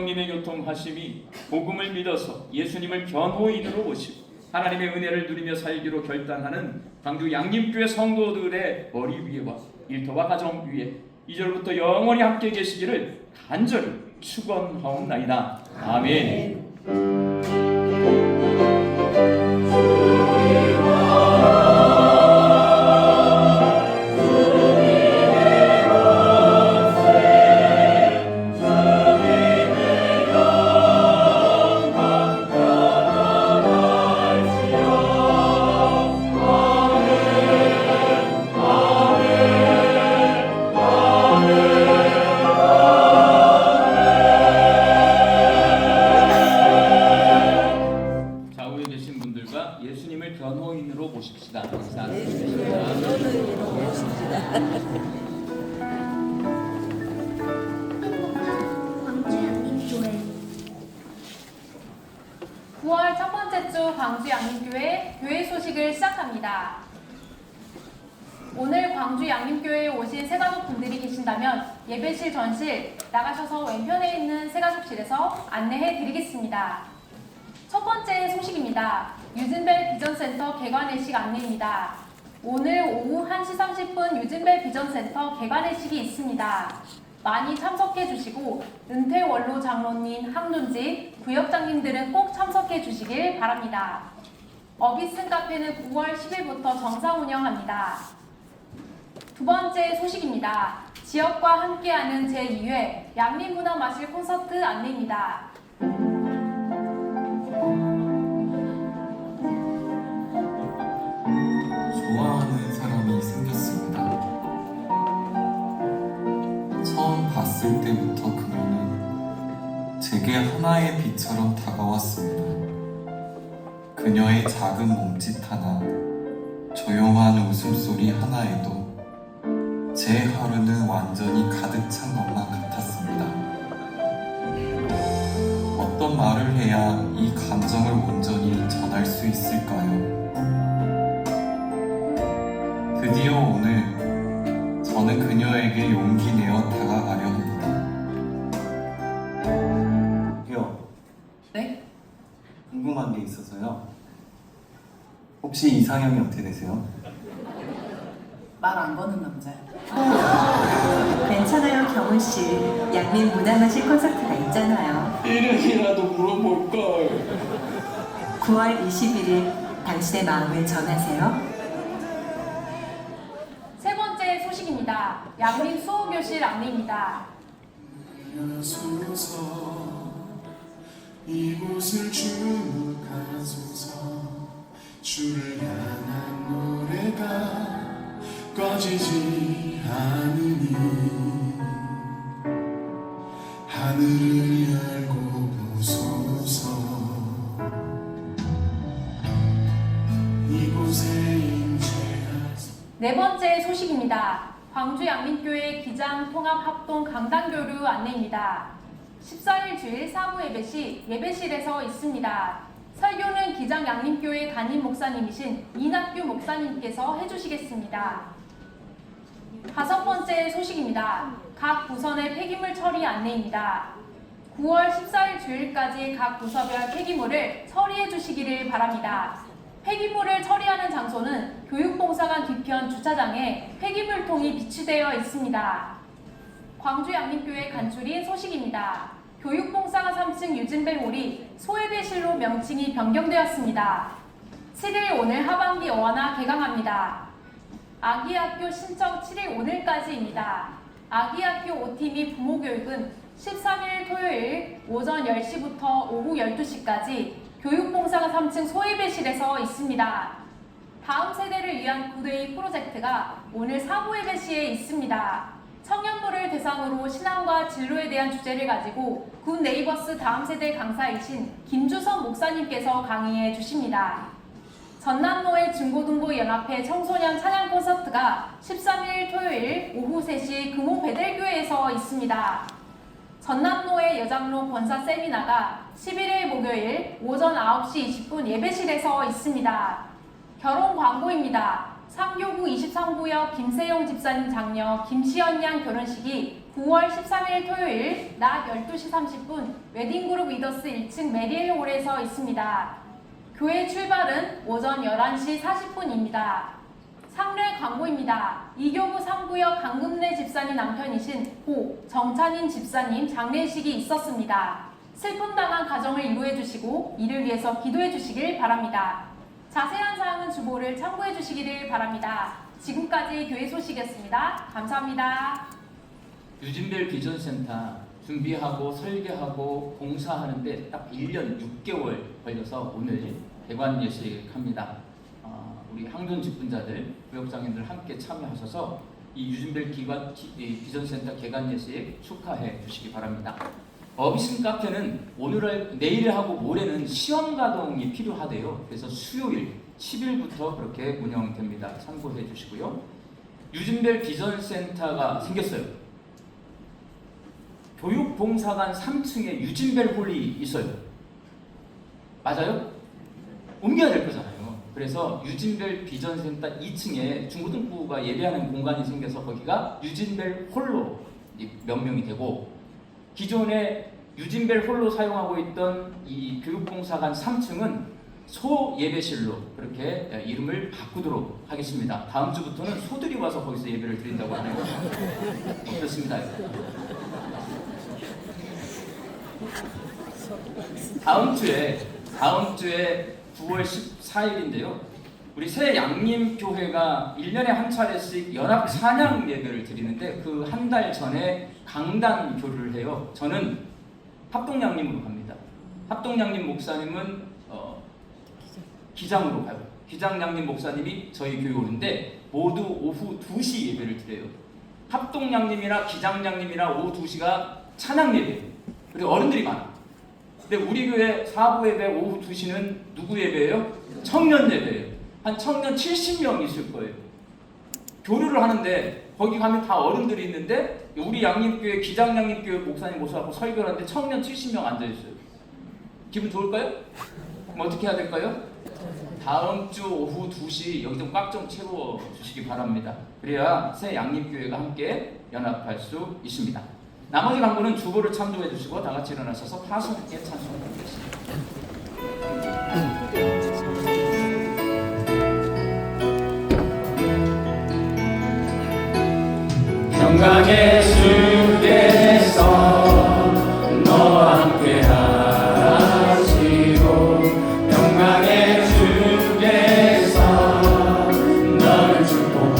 성령님의 교통하심이 복음을 믿어서 예수님을 변호인으로 모시고 하나님의 은혜를 누리며 살기로 결단하는 광주 양림교회 성도들의 머리 위에와 일터와 가정 위에 이제부터 영원히 함께 계시기를 간절히 축원하옵나이다. 아멘. 좌우에 계신 분들과 예수님을 변호인으로 모십시다. 감사합니다. 광주 양림교회 9월 첫 번째 주 광주 양림교회 교회 소식을 시작합니다. 오늘 광주 양림교회에 오신 새가족분들이 계신다면 예배실 전실 나가셔서 왼편에 있는 새가족실에서 안내해 드리겠습니다. 첫 번째 소식입니다. 유진벨 비전센터 개관회식 안내입니다. 오늘 오후 1시 30분 유진벨 비전센터 개관회식이 있습니다. 많이 참석해 주시고 은퇴원로 장로님, 항존지, 구역장님들은 꼭 참석해 주시길 바랍니다. 어비슨 카페는 9월 10일부터 정상 운영합니다. 두 번째 소식입니다. 지역과 함께하는 제2회 양림문화마실 콘서트 안내입니다. 좋아하는 사람이 생겼습니다. 처음 봤을 때부터 그녀는 제게 하나의 빛처럼 다가왔습니다. 그녀의 작은 몸짓 하나, 조용한 웃음소리 하나에도 제 하루는 완전히 가득 찬 것만 같았습니다. 어떤 말을 해야 이 감정을 온전히 전할 수 있을까요? 드디어 오늘 저는 그녀에게 용기 내어 다가가려 합니다. 네? 궁금한 게 있어서요. 혹시 이상형이 어떻게 되세요? 말 안 거는 남자. 괜찮아요, 경훈 씨. 양림 문화마실 콘서트가 있잖아요. 이름이라도 물어볼걸. 9월 21일 당신의 마음을 전하세요. 세 번째 소식입니다. 양림 수호교실 안내입니다. 소서 이곳을 주목하소서. 주를 향한 노래가 꺼지지 않으니 하늘을 열고 보소서. 이곳에 임재하소서. 네 번째 소식입니다. 광주 양림교회 기장 통합 합동 강단교류 안내입니다. 14일 주일 사부 예배 시 예배실에서 있습니다. 설교는 기장 양림교회 담임 목사님이신 이낙규 목사님께서 해주시겠습니다. 다섯 번째 소식입니다. 각 부선의 폐기물 처리 안내입니다. 9월 14일 주일까지 각 부서별 폐기물을 처리해 주시기를 바랍니다. 폐기물을 처리하는 장소는 교육봉사관 뒤편 주차장에 폐기물통이 비치되어 있습니다. 광주 양림교회 간추린 소식입니다. 교육봉사관 3층 유진벨홀이 소예배실로 명칭이 변경되었습니다. 7일 오늘 하반기 어하나 개강합니다. 아기학교 신청 7일 오늘까지입니다. 아기학교 OT 및 부모교육은 13일 토요일 오전 10시부터 오후 12시까지 교육봉사관 3층 소예배실에서 있습니다. 다음 세대를 위한 굿데이 프로젝트가 오늘 사부예배 시에 있습니다. 청년부를 대상으로 신앙과 진로에 대한 주제를 가지고 굿 네이버스 다음 세대 강사이신 김주선 목사님께서 강의해 주십니다. 전남노회 중고등부연합회 청소년 찬양 콘서트가 13일 토요일 오후 3시 금호 베델교회에서 있습니다. 전남노회 여장로 권사 세미나가 11일 목요일 오전 9시 20분 예배실에서 있습니다. 결혼 광고입니다. 상교구 23구역 김세용 집사님 장녀 김시연 양 결혼식이 9월 13일 토요일 낮 12시 30분 웨딩그룹 위더스 1층 메리엘홀에서 있습니다. 교회 출발은 오전 11시 40분입니다. 상례 광고입니다. 이교구 3구역 강금래 집사님 남편이신 고 정찬인 집사님 장례식이 있었습니다. 슬픔 당한 가정을 위로해 주시고 이를 위해서 기도해 주시길 바랍니다. 자세한 사항은 주보를 참고해 주시기를 바랍니다. 지금까지 교회 소식이었습니다. 감사합니다. 유진벨 비전센터 준비하고 설계하고 공사하는데 딱 1년 6개월 걸려서 오늘 개관 예식합니다. 우리 항돈 직분자들, 구역장님들 함께 참여하셔서 이 유진벨 비전센터 개관 예식 축하해 주시기 바랍니다. 어비슨 카페는 내일 하고 모레는 시험 가동이 필요하대요. 그래서 수요일 10일부터 그렇게 운영됩니다. 참고해 주시고요. 유진벨 비전센터가 생겼어요. 교육봉사관 3층에 유진벨 홀이 있어요. 맞아요? 옮겨야 될 거잖아요. 그래서 유진벨 비전센터 2층에 중고등부가 예배하는 공간이 생겨서 거기가 유진벨 홀로 명명이 되고, 기존에 유진벨 홀로 사용하고 있던 이 교육봉사관 3층은 소예배실로 그렇게 이름을 바꾸도록 하겠습니다. 다음 주부터는 소들이 와서 거기서 예배를 드린다고 하네요. 어떻습니다? 다음 주에 9월 14일인데요. 우리 새 양림교회가 1년에 한 차례씩 연합 찬양 예배를 드리는데 그 한 달 전에 강단교를 해요. 저는 합동양림으로 갑니다. 합동양림 목사님은 기장으로 가요. 기장양림 목사님이 저희 교회 오는데 모두 오후 2시 예배를 드려요. 합동양림이나 기장양림이나 오후 2시가 찬양 예배. 그리고 어른들이 많아. 근데 우리 교회 4부 예배 오후 2시는 누구 예배예요? 청년 예배예요. 한 청년 70명 있을 거예요. 교류를 하는데 거기 가면 다 어른들이 있는데 우리 양림교회 기장양림교회 목사님 모셔갖고 설교를 하는데 청년 70명 앉아있어요. 기분 좋을까요? 그럼 어떻게 해야 될까요? 다음 주 오후 2시 여기 좀 꽉 좀 채워주시기 바랍니다. 그래야 새 양림교회가 함께 연합할 수 있습니다. 나머지 광고는 주보를 참조해 주시고 다 같이 일어나셔서 파송에 찬송하겠습니다. 평강의 주께서 너와 함께 하시고 평강의 주께서 너를 축복하시고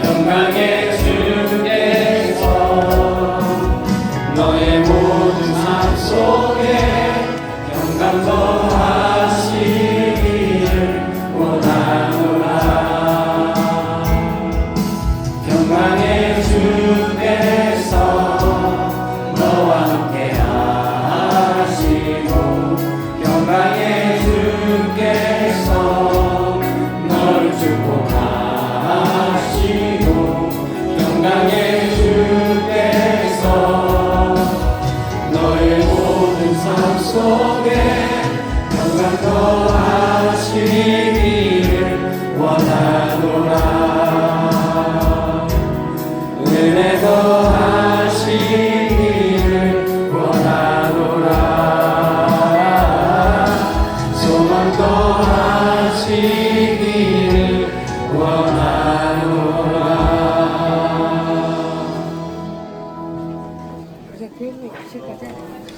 평강의 주께서 너의 모든 삶 속에 평강 더하시기를 원하노라. 평강의 주께서 너와 함께 하시고 평강의 주께서 너를 축복하시고 평강의 주께서 너의 모든 삶 속에 평강 더하시기를 원하노라. 은혜 더하시기를 원하노라. 소망 더하시기를 원하노라. 이제 교육이 가실 거죠?